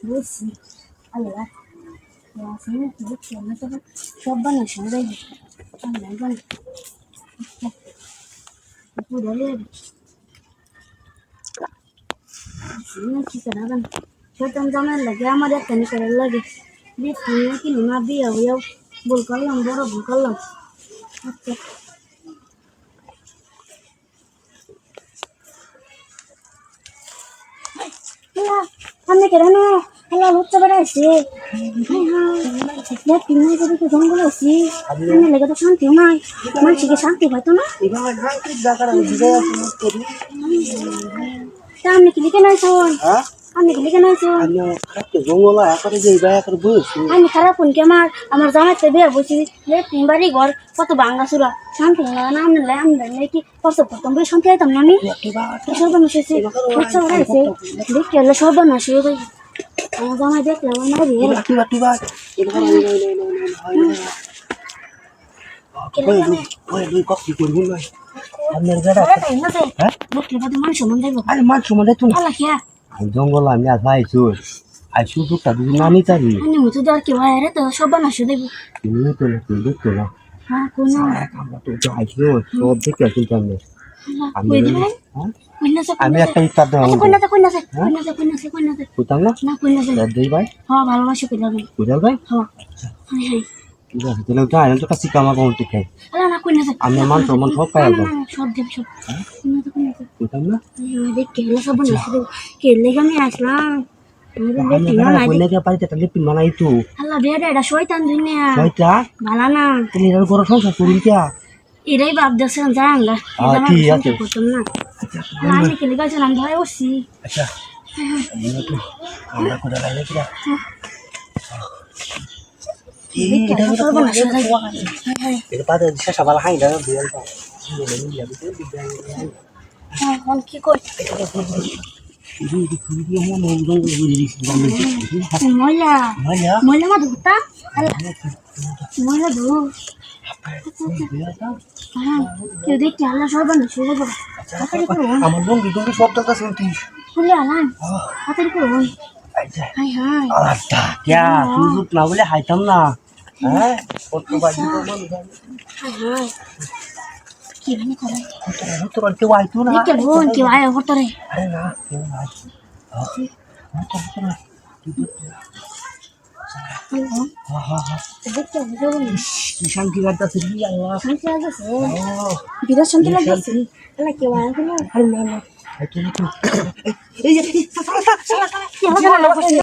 বুঝছি। আল্লাহ সব বানাই সবাই সেরকম জানার লাগে আমার একটা করার লাগে কি না বিয়ে হইয়াও ভুল করলাম বড় ভুল করলাম। আচ্ছা আমি কেন হেলা লুচ্চা বেড়াইছে জঙ্গল আছি আমি লেগে তো শান্তিও নাই মানুষকে শান্তি পাইতো না তা আপনি কি লিখে নাই শোন আপনি কি লিখে নাই শোন আমি খারাপ ফোন কি আমার জামাইতে বিয়ে বসি বাড়ি ঘর কত ভাঙ্গা চুরা শান্তি না আমি কি কষ্ট করতাম বলে শান্তি আইতাম না আমি সর্বনাশ হয়েছে লুচ্চা বেড়াইছে দেখতে হলে সর্বনাশ হয়ে যাই আমার জামাই দেখলে আমার জঙ্গল আমি আজ আইসু আইসু দুটা দুই নানি তারি সব বানাসো দেবো তুমি তো না তুই দেখতো না আমরা তো আইসু সব দেখে আসি সামনে আমি একটা ইচ্ছার দেওয়া কোথাও না দুই ভাই ভালোবাসি কোথাও ভাই ঠিক আছে তাহলে ওটা আইন তো কাছে কামা কোন ঠিক আমি মান প্রমাণ সব পাই যাবো সব দেব সব কোথাও না দেখ কেলে সব বানাসো কেলে আমি আসলাম বাড়িতে একটা লিপিন বানাই তো আল্লাহ বেড়া এটা শয়তান দুনিয়া শয়তান ভালো না তুমি এর ঘর সংসার করিন কিয়া এরাই বাপ দেখছেন জানলা ঠিক আছে করতাম না আমি কেলে গেছিলাম ভয় বসছি আচ্ছা আমরা কোথায় লাগে কিরা এটা পাতে শেষা বালা হাই না বিয়াল পা কি কই ময়লা ময়লা মা ধুতা ময়লা ধু কেউ দেখতে আল্লাহ সর্বান্ন শুরু করো আমার বন্ধু তুমি সব টাকা শুনতিস খুলে আলাম হাতের করুন হাই হাই আচ্ছা क्या সুযোগ না বলে হাইতাম না হ্যাঁ কত বাজি হাই হাই কি ভালো করে তো কেউ আইতো না কে বোন কেউ আয় হতরে আরে না কেউ নাই দেখতে হবে শান্তি লাগতেছে কি আল্লাহ শান্তি লাগছে বিরাট শান্তি লাগছে আল্লাহ কেউ আয় না আরে না না এই যে